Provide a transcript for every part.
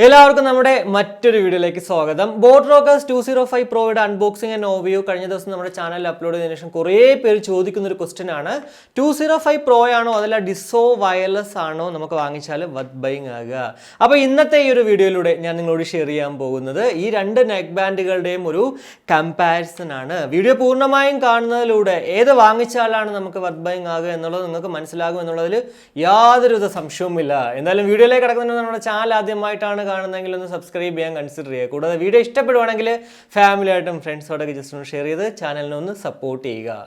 എല്ലാവർക്കും നമ്മുടെ മറ്റൊരു വീഡിയോയിലേക്ക് സ്വാഗതം. ബോട്ട് റോക്കേഴ്സ് 205 പ്രോയുടെ അൺബോക്സിംഗ് ആൻഡ് ഓവർവ്യൂ കഴിഞ്ഞ ദിവസം നമ്മുടെ ചാനലിൽ അപ്ലോഡ് ചെയ്തതിനു ശേഷം കുറേ പേര് ചോദിക്കുന്ന ഒരു ക്വസ്റ്റ്യൻ ആണ്, 205 പ്രോ ആണോ അതല്ല ഡിസോ വയർലെസ് ആണോ നമുക്ക് വാങ്ങിച്ചാൽ വർത്ത് ബൈങ് ആകുക. അപ്പോൾ ഇന്നത്തെ ഈ ഒരു വീഡിയോയിലൂടെ ഞാൻ നിങ്ങളോട് ഷെയർ ചെയ്യാൻ പോകുന്നത് ഈ രണ്ട് നെക്ക് ബാൻഡുകളുടെയും ഒരു കമ്പാരിസൺ ആണ്. വീഡിയോ പൂർണ്ണമായും കാണുന്നതിലൂടെ ഏത് വാങ്ങിച്ചാലാണ് നമുക്ക് വർത്ത് ബൈങ് ആകുക എന്നുള്ളത് നിങ്ങൾക്ക് മനസ്സിലാകും എന്നുള്ളതിൽ യാതൊരുവിധ സംശയവുമില്ല. എന്തായാലും വീഡിയോയിലേക്ക് കിടക്കുന്നത് നമ്മുടെ ചാനൽ ആദ്യമായിട്ടാണ് കാണുന്നെങ്കിൽ ഒന്ന് സബ്സ്ക്രൈബ് ചെയ്യാൻ കൺസിഡർ ചെയ്യുക. കൂടാതെ വീഡിയോ ഇഷ്ടപ്പെടുവാണെങ്കിൽ ഫാമിലിയായിട്ടും ഫ്രണ്ട്സോടൊക്കെ ജസ്റ്റ് ഒന്ന് ഷെയർ ചെയ്ത് ചാനലിനെ ഒന്ന് സപ്പോർട്ട് ചെയ്യുക.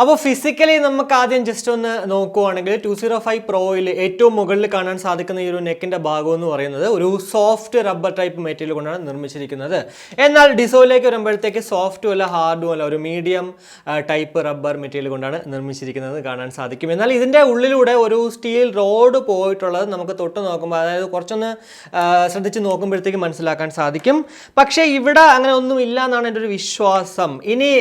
അപ്പോൾ ഫിസിക്കലി നമുക്ക് ആദ്യം ജസ്റ്റ് ഒന്ന് നോക്കുവാണെങ്കിൽ 205 പ്രോയിൽ ഏറ്റവും മുകളിൽ കാണാൻ സാധിക്കുന്ന ഈ ഒരു നെക്കിൻ്റെ ഭാഗം എന്ന് പറയുന്നത് ഒരു സോഫ്റ്റ് റബ്ബർ ടൈപ്പ് മെറ്റീരിയൽ കൊണ്ടാണ് നിർമ്മിച്ചിരിക്കുന്നത്. എന്നാൽ ഡിസോയിലേക്ക് വരുമ്പോഴത്തേക്ക് സോഫ്റ്റും അല്ല ഹാർഡും അല്ല, ഒരു മീഡിയം ടൈപ്പ് റബ്ബർ മെറ്റീരിയൽ കൊണ്ടാണ് നിർമ്മിച്ചിരിക്കുന്നത് കാണാൻ സാധിക്കും. എന്നാൽ ഇതിൻ്റെ ഉള്ളിലൂടെ ഒരു സ്റ്റീൽ റോഡ് പോയിട്ടുള്ളത് നമുക്ക് തൊട്ട് നോക്കുമ്പോൾ, അതായത് കുറച്ചൊന്ന് ശ്രദ്ധിച്ച് നോക്കുമ്പോഴത്തേക്ക് മനസ്സിലാക്കാൻ സാധിക്കും. പക്ഷേ ഇവിടെ അങ്ങനെ ഒന്നും ഇല്ല എന്നാണ് എൻ്റെ ഒരു വിശ്വാസം. ഇനി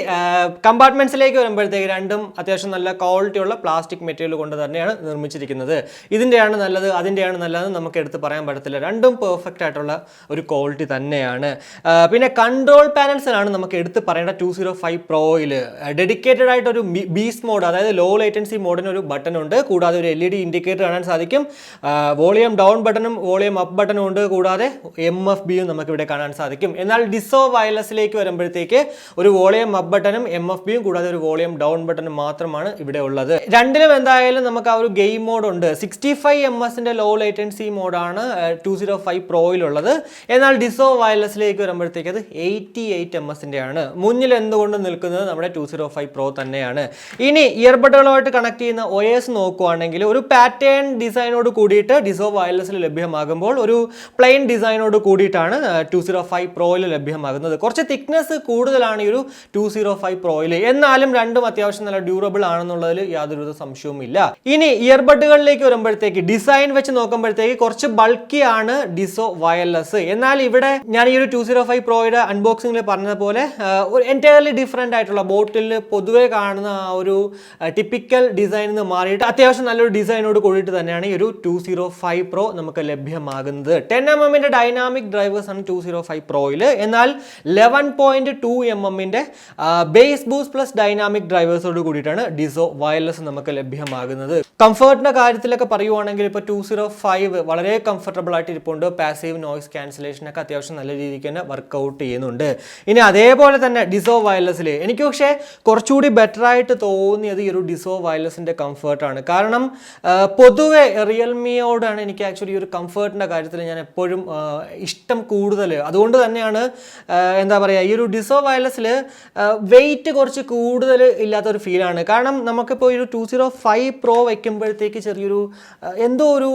കമ്പാർട്ട്മെൻറ്റ്സിലേക്ക് വരുമ്പോഴത്തേക്ക് രണ്ടും അത്യാവശ്യം നല്ല ക്വാളിറ്റിയുള്ള പ്ലാസ്റ്റിക് മെറ്റീരിയൽ കൊണ്ട് തന്നെയാണ് നിർമ്മിച്ചിരിക്കുന്നത്. ഇതിൻ്റെയാണ് നല്ലത് അതിൻ്റെയാണ് നല്ലതെന്ന് നമുക്ക് എടുത്ത് പറയാൻ പറ്റത്തില്ല. രണ്ടും പെർഫെക്റ്റ് ആയിട്ടുള്ള ഒരു ക്വാളിറ്റി തന്നെയാണ്. പിന്നെ കൺട്രോൾ പാനൽസിലാണ് നമുക്ക് എടുത്ത് പറയേണ്ട 205 പ്രോയിൽ. ഡെഡിക്കേറ്റഡ് ആയിട്ട് ഒരു ബീസ്റ്റ് മോഡ്, അതായത് ലോ ലേറ്റൻസി മോഡിന് ഒരു ബട്ടൺ ഉണ്ട്. കൂടാതെ ഒരു LED ഇൻഡിക്കേറ്റർ കാണാൻ സാധിക്കും. വോളിയം ഡൗൺ ബട്ടണും വോളിയം അപ്പ് ബട്ടണും ഉണ്ട്. കൂടാതെ MFBയും നമുക്കിവിടെ കാണാൻ സാധിക്കും. എന്നാൽ ഡിസോ വയർലെസ്സിലേക്ക് വരുമ്പോഴത്തേക്ക് ഒരു വോളിയം അപ്പ് ബട്ടണും MFBയും കൂടാതെ ഒരു വോളിയം ഡൗൺ ബട്ടൺ മാത്രമാണ് ഇവിടെ ഉള്ളത്. രണ്ടിലും എന്തായാലും നമുക്ക് ആ ഒരു ഗെയിം മോഡ് ഉണ്ട്. 65 ms ലോ ലേറ്റൻസി മോഡാണ് 205 പ്രോയിലുള്ളത്. എന്നാൽ ഡിസോ വയർലെസ്സിലേക്ക് വരുമ്പോഴത്തേക്ക് അത് 88 ms ആണ്. മുന്നിൽ എന്തുകൊണ്ട് നിൽക്കുന്നത് നമ്മുടെ 205 പ്രോ തന്നെയാണ്. ഇനി ഇയർബഡുകളുമായിട്ട് കണക്ട് ചെയ്യുന്ന OS നോക്കുവാണെങ്കിൽ ഒരു പാറ്റേൺ ഡിസൈനോട് കൂടിയിട്ട് ഡിസോ വയർലെസ്സിൽ ലഭ്യമാകുമ്പോൾ ഒരു പ്ലെയിൻ ഡിസൈനോട് കൂടിയിട്ടാണ് 205 പ്രോയിൽ ലഭ്യമാകുന്നത്. കുറച്ച് തിക്നെസ് കൂടുതലാണ് ഈ ഒരു 205 പ്രോയിൽ. എന്നാലും രണ്ടും അത്യാവശ്യം നല്ല ഡ്യൂറബിൾ ആണെന്നുള്ളതിൽ യാതൊരു സംശയവും ഇല്ല. ഇനി ഇയർബഡുകളിലേക്ക് വരുമ്പോഴത്തേക്ക് ഡിസൈൻ വെച്ച് നോക്കുമ്പോഴത്തേക്ക് കുറച്ച് ബൾക്കി ആണ് ഡിസോ വയർലെസ്. എന്നാൽ ഇവിടെ ഞാൻ ഈ ഒരു 205 പ്രോയുടെ അൺബോക്സിംഗിൽ പറഞ്ഞതുപോലെ ഒരു എൻറ്റയർലി ഡിഫറെൻ്റ് ആയിട്ടുള്ള ബോട്ടിൽ പൊതുവെ കാണുന്ന ആ ഒരു ടിപ്പിക്കൽ ഡിസൈനിൽ നിന്ന് മാറിയിട്ട് അത്യാവശ്യം നല്ലൊരു ഡിസൈനോട് കൂടിയിട്ട് തന്നെയാണ് ഈ ഒരു 205 പ്രോ നമുക്ക് ലഭ്യമാകുന്നത്. 10 mm ഡൈനാമിക് ഡ്രൈവേഴ്സ് ആണ് 205 പ്രോയിൽ. എന്നാൽ 11.2 mm bass boost plus dynamic ഡ്രൈവേഴ്സോട് കൂടിയിട്ടാണ് ഡിസോ വയർലെസ് നമുക്ക് ലഭ്യമാകുന്നത്. കംഫർട്ടിന്റെ കാര്യത്തിലൊക്കെ പറയുവാണെങ്കിൽ ഇപ്പോൾ 205 വളരെ കംഫർട്ടബിൾ ആയിട്ട് ഇരിപ്പുണ്ട്. പാസീവ് നോയ്സ് ക്യാൻസലേഷൻ ഒക്കെ അത്യാവശ്യം നല്ല രീതിക്ക് തന്നെ വർക്കൗട്ട് ചെയ്യുന്നുണ്ട്. ഇനി അതേപോലെ തന്നെ ഡിസോ വയർലെസ്സിൽ എനിക്ക് പക്ഷേ കുറച്ചുകൂടി ബെറ്റർ ആയിട്ട് തോന്നിയത് ഈ ഒരു ഡിസോ വയർലെസ്സിന്റെ കംഫർട്ടാണ്. കാരണം പൊതുവെ റിയൽമിയോടാണ് എനിക്ക് ആക്ച്വലി ഈ ഒരു കംഫർട്ടിന്റെ കാര്യത്തിൽ ഞാൻ എപ്പോഴും ഇഷ്ടം കൂടുതൽ. അതുകൊണ്ട് തന്നെയാണ് എന്താ പറയുക, ഈ ഒരു ഡിസോ വയർലെസ്സിൽ വെയിറ്റ് കുറച്ച് കൂടുതൽ ഇല്ലാത്തൊരു ഫീലാണ്. കാരണം നമുക്കിപ്പോൾ ഒരു 205 പ്രോ വയ്ക്കുമ്പോഴത്തേക്ക് ചെറിയൊരു എന്തോ ഒരു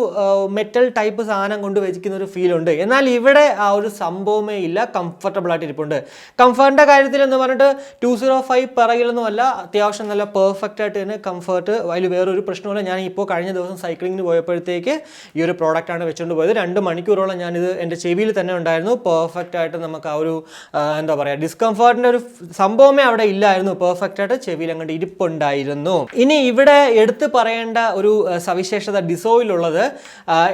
മെറ്റൽ ടൈപ്പ് സാധനം കൊണ്ട് വെച്ചിരിക്കുന്ന ഒരു ഫീലുണ്ട്. എന്നാൽ ഇവിടെ ആ ഒരു സംഭവമേ ഇല്ല, കംഫർട്ടബിൾ ആയിട്ട് ഇരിപ്പുണ്ട്. കംഫർട്ടിൻ്റെ കാര്യത്തിൽ എന്ന് പറഞ്ഞിട്ട് 205 പിറകിലൊന്നുമല്ല, അത്യാവശ്യം നല്ല പെർഫെക്റ്റ് ആയിട്ട് തന്നെ കംഫർട്ട്. അതിൽ വേറൊരു പ്രശ്നമില്ല. ഞാൻ ഇപ്പോൾ കഴിഞ്ഞ ദിവസം സൈക്ലിങ്ങിന് പോയപ്പോഴത്തേക്ക് ഈ ഒരു പ്രോഡക്റ്റാണ് വെച്ചുകൊണ്ട് പോയത്. 2 മണിക്കൂറോളം ഞാനിത് എൻ്റെ ചെവിയിൽ തന്നെ ഉണ്ടായിരുന്നു. പെർഫെക്റ്റ് ആയിട്ട് നമുക്ക് ആ ഒരു എന്താ പറയുക, ഡിസ്കംഫർട്ടിൻ്റെ ഒരു സംഭവമേ അവിടെ ഇല്ലായിരുന്നു. പെർഫെക്റ്റ് ആയിട്ട് ചെവിയിൽ അങ്ങോട്ട് ഇരിപ്പുണ്ടായിരുന്നു. ഇനി ഇവിടെ എടുത്ത് പറയേണ്ട ഒരു സവിശേഷത ഡിസോയിലുള്ളത്,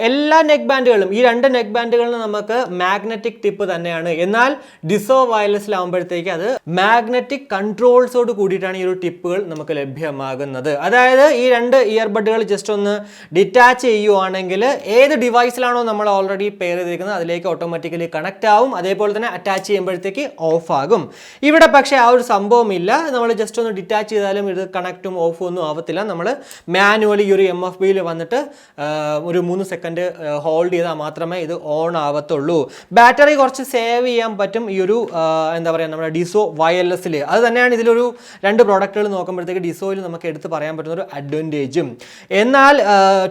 എല്ലാ നെക്ക് ബാൻഡുകളും ഈ 2 നെക്ക് ബാൻഡുകളിലും നമുക്ക് മാഗ്നറ്റിക് ടിപ്പ് തന്നെയാണ്. എന്നാൽ ഡിസോ വയർലെസ്സിലാവുമ്പോഴത്തേക്ക് അത് മാഗ്നറ്റിക് കൺട്രോൾസോട് കൂടിയിട്ടാണ് ഈ ഒരു ടിപ്പുകൾ നമുക്ക് ലഭ്യമാകുന്നത്. അതായത് ഈ 2 ഇയർബഡുകൾ ജസ്റ്റ് ഒന്ന് ഡിറ്റാച്ച് ചെയ്യുവാണെങ്കിൽ ഏത് ഡിവൈസിലാണോ നമ്മൾ ഓൾറെഡി പെയർ ചെയ്തിരിക്കുന്നത് അതിലേക്ക് ഓട്ടോമാറ്റിക്കലി കണക്ട് ആവും. അതേപോലെ തന്നെ അറ്റാച്ച് ചെയ്യുമ്പോഴത്തേക്ക് ഓഫ് ആകും. ഇവിടെ പക്ഷേ ആ ഒരു സംഭവം ഇല്ല. നമ്മൾ ജസ്റ്റ് ഒന്ന് ഡിറ്റാച്ച് ചെയ്താലും ഇത് കണക്റ്റും ഓഫും ഒന്നും ആവത്തില്ല. നമ്മൾ മാനുവലി ഈ ഒരു MFBയിൽ വന്നിട്ട് ഒരു 3 സെക്കൻഡ് ഹോൾഡ് ചെയ്താൽ മാത്രമേ ഇത് ഓൺ ആവത്തുള്ളൂ. ബാറ്ററി കുറച്ച് സേവ് ചെയ്യാൻ പറ്റും ഈ ഒരു എന്താ പറയുക നമ്മുടെ ഡിസോ വയർലെസ്സിൽ. അത് തന്നെയാണ് ഇതിലൊരു 2 പ്രോഡക്റ്റുകൾ നോക്കുമ്പോഴത്തേക്ക് ഡിസോയിൽ നമുക്ക് എടുത്ത് പറയാൻ പറ്റുന്ന ഒരു അഡ്വാൻറ്റേജും. എന്നാൽ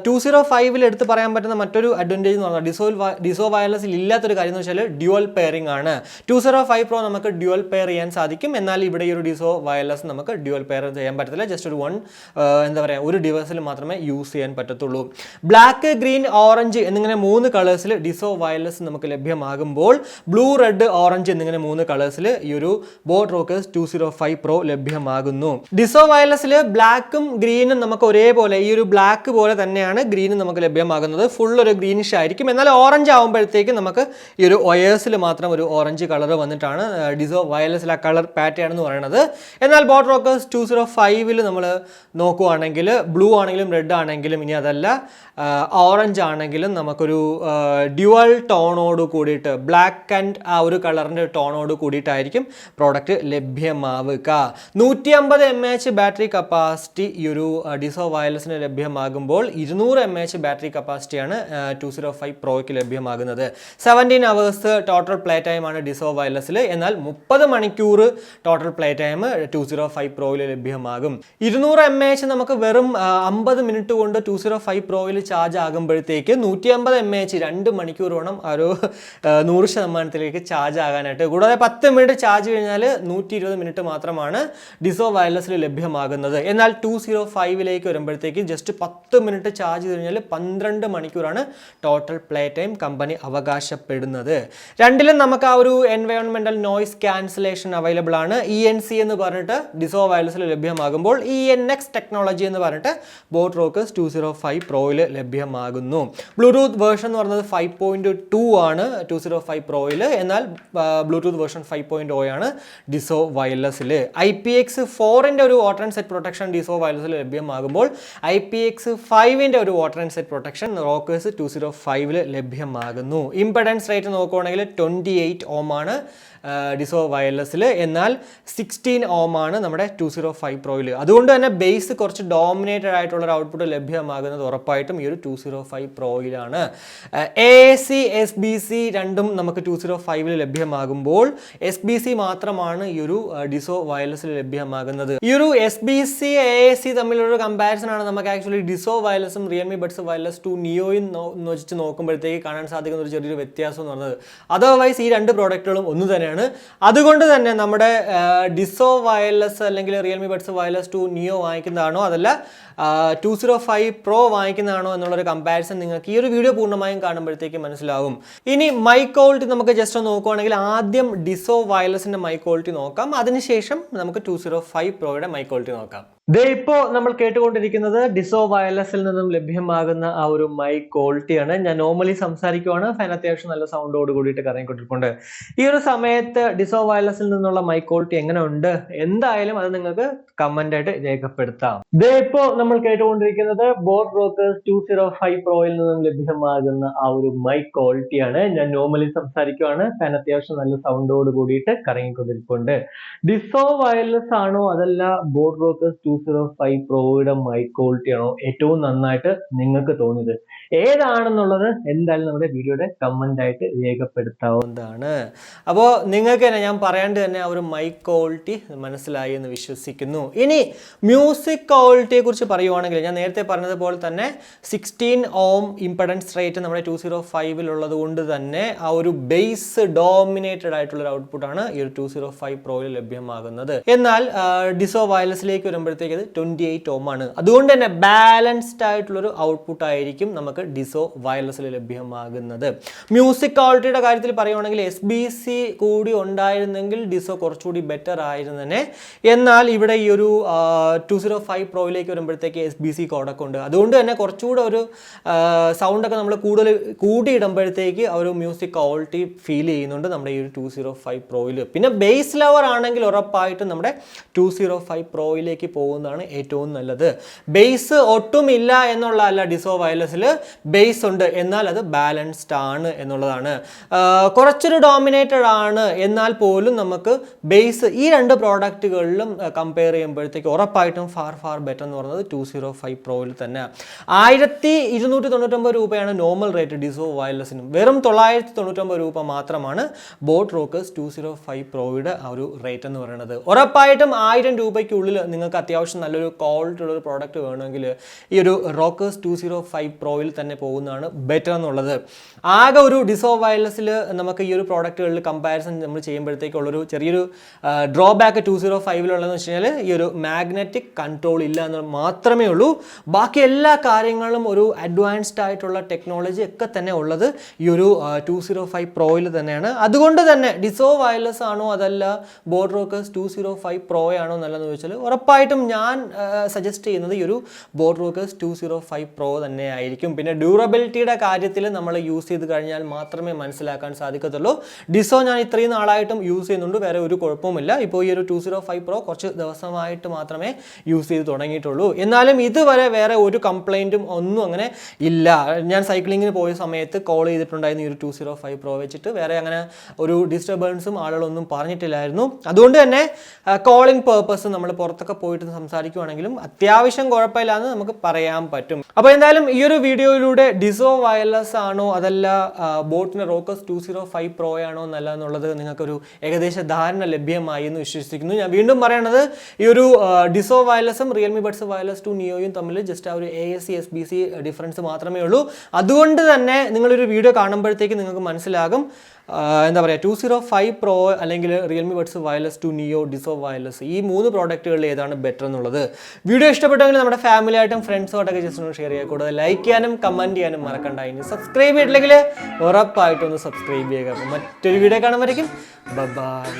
205 എടുത്ത് പറയാൻ പറ്റുന്ന മറ്റൊരു അഡ്വാൻറ്റേജ് എന്ന് പറഞ്ഞാൽ ഡിസോ വയർലെസ്സിൽ ഇല്ലാത്തൊരു കാര്യം എന്ന് വെച്ചാൽ ഡ്യുവൽ പെയറിംഗ് ആണ്. 205 പ്രോ നമുക്ക് ഡ്യുവൽ പെയർ ചെയ്യാൻ സാധിക്കും. എന്നാൽ ഇവിടെ ഈ ഒരു ഡിസോ വയർലെസ് നമുക്ക് ഡ്യുവൽ പെയർ പെയർ ചെയ്യാൻ പറ്റത്തില്ല. ജസ്റ്റ് ഒരു എന്താ പറയുക ഒരു ഡിവൈസിൽ മാത്രമേ യൂസ് ചെയ്യാൻ പറ്റത്തുള്ളൂ. ബ്ലാക്ക്, ഗ്രീൻ, ഓറഞ്ച് എന്നിങ്ങനെ 3 കളേഴ്സിൽ ഡിസോ വയർലെസ് നമുക്ക് ലഭ്യമാകുമ്പോൾ ബ്ലൂ, റെഡ്, ഓറഞ്ച് എന്നിങ്ങനെ 3 കളേഴ്സിൽ ഈ ഒരു ബോട്ട് റോക്കേഴ്സ് 205 Pro ലഭ്യമാകുന്നു. ഡിസോ വയർലെസ്സിൽ ബ്ലാക്കും ഗ്രീനും നമുക്ക് ഒരേപോലെ ഈ ഒരു ബ്ലാക്ക് പോലെ തന്നെയാണ് ഗ്രീനും നമുക്ക് ലഭ്യമാകുന്നത്. ഫുൾ ഒരു ഗ്രീനിഷ് ആയിരിക്കും. എന്നാൽ ഓറഞ്ച് ആകുമ്പോഴത്തേക്ക് നമുക്ക് ഈ ഒരു ഒയേഴ്സിൽ മാത്രം ഒരു ഓറഞ്ച് കളർ വന്നിട്ടാണ് ഡിസോ വയർലെസ്സിൽ ആ കളർ പാറ്റേൺ എന്ന് പറയുന്നത്. എന്നാൽ ബോട്ട് റോക്കേഴ്സ് 205 നമ്മൾ നോക്കുവാണെങ്കിൽ ബ്ലൂ ആണെങ്കിലും റെഡ് ആണെങ്കിലും ഇനി അതല്ല ഓറഞ്ച് ആണെങ്കിലും നമുക്കൊരു ഡ്യുവൽ ടോണോട് കൂടിയിട്ട് ബ്ലാക്ക് ആൻഡ് ആ ഒരു കളറിൻ്റെ ടോണോട് കൂടിയിട്ടായിരിക്കും പ്രോഡക്റ്റ് ലഭ്യമാവുക. 150 mAh ബാറ്ററി കപ്പാസിറ്റി ഈ ഒരു ഡിസോ വയർലെസ്സിന് ലഭ്യമാകുമ്പോൾ 200 mAh ബാറ്ററി കപ്പാസിറ്റിയാണ് 205 Proയ്ക്ക് ലഭ്യമാകുന്നത്. 17 hours ടോട്ടൽ പ്ലേ ടൈം ആണ് ഡിസോ വയർലെസ്സിൽ. എന്നാൽ 30 മണിക്കൂർ ടോട്ടൽ പ്ലേ ടൈം 205 Proയിൽ ലഭ്യമാകും. 200 mAh നമുക്ക് വെറും 50 മിനിറ്റ് കൊണ്ട് 205 Proയിൽ ചാർജ് ആകുമ്പോഴത്തേക്ക് 150 mAh 2 മണിക്കൂർ വേണം ഒരു 100% ചാർജ് ആകാനായിട്ട്. കൂടാതെ 10 മിനിറ്റ് ചാർജ് കഴിഞ്ഞാൽ 120 മിനിറ്റ് മാത്രമാണ് ഡിസോ വയർലെസ്സിൽ ലഭ്യമാകുന്നത്. എന്നാൽ 205 വരുമ്പോഴത്തേക്ക് ജസ്റ്റ് 10 മിനിറ്റ് ചാർജ് കഴിഞ്ഞാൽ 12 മണിക്കൂറാണ് ടോട്ടൽ പ്ലേ ടൈം കമ്പനി അവകാശപ്പെടുന്നത്. രണ്ടിലും നമുക്ക് ആ ഒരു എൻവയോൺമെന്റൽ നോയ്സ് ക്യാൻസലേഷൻ അവൈലബിൾ ആണ്. ENC എന്ന് പറഞ്ഞിട്ട് ഡിസോ വയർലെസ്സിൽ ലഭ്യമാകുമ്പോൾ ENX ടെക്നോളജി എന്ന് പറഞ്ഞിട്ട് ബോട്ട് റോക്കേഴ്സ് 205 Proയിൽ ലഭ്യമാകുന്നു. ബ്ലൂടൂത്ത് വേർഷൻ എന്ന് പറയുന്നത് 5.2 ആണ് 205 Proയിൽ. എന്നാൽ ബ്ലൂടൂത്ത് വേർഷൻ 5.0 ആണ് ഡിസോ വയർലെസ്സിൽ. IPX4 ഒരു water and sweat protection Dizo വയർലെസ്സിൽ ലഭ്യമാകുമ്പോൾ IPX5 ഒരു water and sweat protection Rockerz 205 ലഭ്യമാകുന്നു. ഇംപെഡൻസ് റേറ്റ് നോക്കുവാണെങ്കിൽ 28 ohm ആണ് ഡിസോ വയർലെസ്സിൽ. എന്നാൽ 16 ohm ആണ് നമ്മുടെ 205 Proയിൽ. അതുകൊണ്ട് തന്നെ ബേസ് കുറച്ച് ഡോമിനേറ്റഡ് ആയിട്ടുള്ള ഒരു ഔട്ട്പുട്ട് ലഭ്യമാകുന്നത് ഉറപ്പായിട്ടും ഈ ഒരു 205 Proയിലാണ്. AAC SBC രണ്ടും നമുക്ക് 205 ലഭ്യമാകുമ്പോൾ SBC മാത്രമാണ് ഈ ഒരു ഡിസോ വയർലെസ്സിൽ ലഭ്യമാകുന്നത്. ഈ ഒരു SBC AAC തമ്മിലുള്ള കമ്പാരിസൺ ആണ് നമുക്ക് ആക്ച്വലി ഡിസോ വയർലെസ്സും റിയൽമി ബഡ്സ് വയർലെസ് 2 നിയോയും വെച്ച് നോക്കുമ്പോഴത്തേക്ക് കാണാൻ സാധിക്കുന്ന ഒരു ചെറിയൊരു വ്യത്യാസം എന്ന് പറയുന്നത്. അതർവൈസ് ഈ രണ്ട് പ്രോഡക്റ്റുകളും ഒന്ന് തന്നെയാണ്. അതുകൊണ്ട് തന്നെ നമ്മുടെ ഡിസോ വയർലെസ് അല്ലെങ്കിൽ റിയൽമി ബഡ്സ് വയർലെസ് 2 നിയോ വാങ്ങിക്കുന്നതാണോ അതല്ല 205 Pro വാങ്ങിക്കുന്നതാണോ എന്നുള്ളൊരു കമ്പാരിസൺ നിങ്ങൾക്ക് ഈ ഒരു വീഡിയോ പൂർണ്ണമായും കാണുമ്പോഴത്തേക്ക് മനസ്സിലാവും. ഇനി മൈക്ക് ക്വാളിറ്റി നമുക്ക് ജസ്റ്റ് ഒന്ന് നോക്കുവാണെങ്കിൽ ആദ്യം ഡിസോ വയർലെസിന്റെ മൈക്ക് ക്വാളിറ്റി നോക്കാം. അതിനുശേഷം നമുക്ക് 205 Proയുടെ മൈക്ക് ക്വാളിറ്റി നോക്കാം. ഇപ്പോൾ നമ്മൾ കേട്ടുകൊണ്ടിരിക്കുന്നത് ഡിസോ വയർലെസ്സിൽ നിന്നും ലഭ്യമാകുന്ന ആ ഒരു മൈക്ക് ക്വാളിറ്റിയാണ്. ഞാൻ നോർമലി സംസാരിക്കുവാണ്, ഫാൻ അത്യാവശ്യം നല്ല സൗണ്ടോട് കൂടിയിട്ട് കറങ്ങിക്കൊണ്ടിരിപ്പുണ്ട്. ഈ ഒരു സമയത്ത് ഡിസോ വയർലെസ്സിൽ നിന്നുള്ള മൈക്ക് ക്വാളിറ്റി എങ്ങനെ ഉണ്ട് എന്തായാലും അത് നിങ്ങൾക്ക് കമന്റ് ആയിട്ട് രേഖപ്പെടുത്താം. ഇപ്പോൾ നമ്മൾ കേട്ടുകൊണ്ടിരിക്കുന്നത് ബോട്ട് റോക്കേഴ്സ് 205 Proയിൽ നിന്നും ലഭ്യമാകുന്ന ആ ഒരു മൈക്ക് ക്വാളിറ്റിയാണ്. ഞാൻ നോർമലി സംസാരിക്കുവാണ്, ഫാൻ അത്യാവശ്യം നല്ല സൗണ്ടോട് കൂടിയിട്ട് കറങ്ങിക്കൊണ്ടിരിപ്പുണ്ട്. ഡിസോ വയർലെസ് ആണോ അതല്ല ബോട്ട് റോക്കേഴ്സ് 205 Proയുടെ മൈക്ക് ക്വാളിറ്റി ആണോ ഏറ്റവും നന്നായിട്ട് നിങ്ങൾക്ക് തോന്നിയത്? ഏതാണെന്നുള്ളത് എന്തായാലും നമ്മുടെ വീഡിയോയുടെ കമന്റ് ആയിട്ട് രേഖപ്പെടുത്താവുന്നതാണ്. അപ്പോൾ നിങ്ങൾക്ക് തന്നെ ഞാൻ പറയാണ്ട് തന്നെ ആ ഒരു മൈക്ക് ക്വാളിറ്റി മനസ്സിലായി എന്ന് വിശ്വസിക്കുന്നു. ഇനി മ്യൂസിക് ക്വാളിറ്റിയെ കുറിച്ച് പറയുവാണെങ്കിൽ ഞാൻ നേരത്തെ പറഞ്ഞതുപോലെ തന്നെ 16 ohm ഇംപെഡൻസ് റേറ്റ് നമ്മുടെ 205 ഉള്ളത് കൊണ്ട് തന്നെ ആ ഒരു ബേസ് ഡോമിനേറ്റഡ് ആയിട്ടുള്ള ഒരു ഔട്ട്പുട്ടാണ് ഈ ഒരു 205 Proയിൽ ലഭ്യമാകുന്നത്. എന്നാൽ ഡിസോ വയർലെസ്സിലേക്ക് വരുമ്പോഴത്തേക്ക് 28 ohm ആണ്. അതുകൊണ്ട് തന്നെ ബാലൻസ്ഡ് ആയിട്ടുള്ളൊരു ഔട്ട്പുട്ട് ആയിരിക്കും നമുക്ക് ഡിസോ വയർലെസ്സിൽ ലഭ്യമാകുന്നത്. മ്യൂസിക് ക്വാളിറ്റിയുടെ കാര്യത്തിൽ പറയുവാണെങ്കിൽ SBC കൂടി ഉണ്ടായിരുന്നെങ്കിൽ ഡിസോ കുറച്ചുകൂടി ബെറ്റർ ആയിരുന്നേ. എന്നാൽ ഇവിടെ ഈ ഒരു 205 Proയിലേക്ക് വരുമ്പോഴത്തേക്ക് SBC കോഡൊക്കെ ഉണ്ട്. അതുകൊണ്ട് തന്നെ കുറച്ചുകൂടെ ഒരു സൗണ്ടൊക്കെ നമ്മൾ കൂടുതൽ കൂട്ടിയിടുമ്പോഴത്തേക്ക് ആ ഒരു മ്യൂസിക് ക്വാളിറ്റി ഫീൽ ചെയ്യുന്നുണ്ട് നമ്മുടെ ഈ ഒരു 205 Proയിൽ. പിന്നെ ബേസ് ലവർ ആണെങ്കിൽ ഉറപ്പായിട്ടും നമ്മുടെ 205 Proയിലേക്ക് പോകുന്നതാണ് ഏറ്റവും നല്ലത്. ബേസ് ഒട്ടും ഇല്ല എന്നുള്ളതല്ല, ഡിസോ വയർലെസ്സിൽ ബേസ് ഉണ്ട്, എന്നാൽ അത് ബാലൻസ്ഡ് ആണ് എന്നുള്ളതാണ്. കുറച്ചൊരു ഡോമിനേറ്റഡ് ആണ് എന്നാൽ പോലും നമുക്ക് ബേസ് ഈ രണ്ട് പ്രോഡക്റ്റുകളിലും കമ്പയർ ചെയ്യുമ്പോഴത്തേക്ക് ഉറപ്പായിട്ടും ഫാർ ബെറ്റർ എന്ന് പറയുന്നത് 205 Proയിൽ തന്നെ. 1299 രൂപയാണ് നോർമൽ റേറ്റ് ഡിസോ വയർലെസ്സിനും. വെറും 999 രൂപ മാത്രമാണ് ബോട്ട് റോക്കേഴ്സ് 205 Proയുടെ ആ ഒരു റേറ്റ് എന്ന് പറയുന്നത്. ഉറപ്പായിട്ടും 1000 രൂപയ്ക്കുള്ളിൽ നിങ്ങൾക്ക് അത്യാവശ്യം അത്യാവശ്യം നല്ലൊരു ക്വാളിറ്റി ഉള്ളൊരു പ്രോഡക്റ്റ് വേണമെങ്കിൽ ഈ ഒരു Rockerz 205 Proയിൽ തന്നെ പോകുന്നതാണ് ബെറ്റർ എന്നുള്ളത്. ആകെ ഒരു ഡിസോ വയർലെസ്സിൽ നമുക്ക് ഈ ഒരു പ്രോഡക്റ്റുകളിൽ കമ്പാരിസൺ നമ്മൾ ചെയ്യുമ്പോഴത്തേക്കുള്ളൊരു ചെറിയൊരു ഡ്രോബാക്ക് 205-ലുള്ളതെന്ന് വെച്ച് കഴിഞ്ഞാൽ ഈ ഒരു മാഗ്നറ്റിക് കൺട്രോൾ ഇല്ല എന്ന് മാത്രമേ ഉള്ളൂ. ബാക്കി എല്ലാ കാര്യങ്ങളും ഒരു അഡ്വാൻസ്ഡ് ആയിട്ടുള്ള ടെക്നോളജി ഒക്കെ തന്നെ ഉള്ളത് ഈ ഒരു 205 Proയിൽ തന്നെയാണ്. അതുകൊണ്ട് തന്നെ ഡിസോ വയർലെസ് ആണോ അതല്ല ബോട്ട് Rockerz 205 Pro ആണോ നല്ലതെന്ന് ചോദിച്ചാൽ ഉറപ്പായിട്ടും ഞാൻ സജസ്റ്റ് ചെയ്യുന്നത് ഈ ഒരു ബോട്ട് Rockerz 205 Pro തന്നെ ആയിരിക്കും. പിന്നെ ഡ്യൂറബിലിറ്റിയുടെ കാര്യത്തിൽ നമ്മൾ യൂസ് ചെയ്ത് കഴിഞ്ഞാൽ മാത്രമേ മനസ്സിലാക്കാൻ സാധിക്കത്തുള്ളൂ. ഡിസോ ഞാൻ ഇത്രയും നാളായിട്ടും യൂസ് ചെയ്യുന്നുണ്ട്, വേറെ ഒരു കുഴപ്പവുമില്ല. ഇപ്പോൾ ഈ ഒരു 205 Pro കുറച്ച് ദിവസമായിട്ട് മാത്രമേ യൂസ് ചെയ്ത് തുടങ്ങിയിട്ടുള്ളൂ. എന്നാലും ഇതുവരെ വേറെ ഒരു കംപ്ലൈൻറ്റും ഒന്നും അങ്ങനെ ഇല്ല. ഞാൻ സൈക്ലിങ്ങിന് പോയ സമയത്ത് കോൾ ചെയ്തിട്ടുണ്ടായിരുന്നു ഈ ഒരു 205 Pro വെച്ചിട്ട്. വേറെ അങ്ങനെ ഒരു ഡിസ്റ്റർബൻസും ആളുകളൊന്നും പറഞ്ഞിട്ടില്ലായിരുന്നു. അതുകൊണ്ട് തന്നെ കോളിംഗ് പേർപ്പസ് നമ്മൾ പുറത്തൊക്കെ പോയിട്ട് സംസാരിക്കുവാണെങ്കിലും അത്യാവശ്യം കുഴപ്പമില്ലാന്ന് നമുക്ക് പറയാൻ പറ്റും. അപ്പോൾ എന്തായാലും ഈ ഒരു വീഡിയോയിലൂടെ ഡിസോ വയർലെസ് ആണോ അതല്ല ബോട്ടിന് Rockerz 205 Pro ആണോ നല്ല എന്നുള്ളത് നിങ്ങൾക്കൊരു ഏകദേശ ധാരണ ലഭ്യമായി എന്ന് വിശ്വസിക്കുന്നു. ഞാൻ വീണ്ടും പറയണത് ഈ ഒരു ഡിസോ വയർലെസ്സും റിയൽമി ബഡ്സ് വയർലെസ് 2 നിയോയും തമ്മിൽ ജസ്റ്റ് ആ ഒരു ASC SBC ഡിഫറൻസ് മാത്രമേ ഉള്ളൂ. അതുകൊണ്ട് തന്നെ നിങ്ങളൊരു വീഡിയോ കാണുമ്പോഴത്തേക്ക് നിങ്ങൾക്ക് മനസ്സിലാകും എന്താ പറയുക 205 Pro അല്ലെങ്കിൽ റിയൽമി ബഡ്സ് വയർലെസ് 2 നിയോ ഡിസോ വയർലെസ് ഈ 3 പ്രോഡക്റ്റുകളിൽ ഏതാണ് ബെറ്റർ എന്നുള്ളത്. വീഡിയോ ഇഷ്ടപ്പെട്ടെങ്കിൽ നമ്മുടെ ഫാമിലി ആയിട്ടും ഫ്രണ്ട്സുമായിട്ടൊക്കെ ജസ്റ്റ് ഒന്ന് ഷെയർ ചെയ്യുക. കൂടുതൽ ലൈക്ക് ചെയ്യാനും കമൻറ്റ് ചെയ്യാനും മറക്കണ്ട. ഇനി സബ്സ്ക്രൈബ് ചെയ്തിട്ടില്ലെങ്കിൽ ഉറപ്പായിട്ടൊന്ന് സബ്സ്ക്രൈബ് ചെയ്യുക. അപ്പോൾ മറ്റൊരു വീഡിയോ കാണുമ്പോഴേക്കും ബൈ.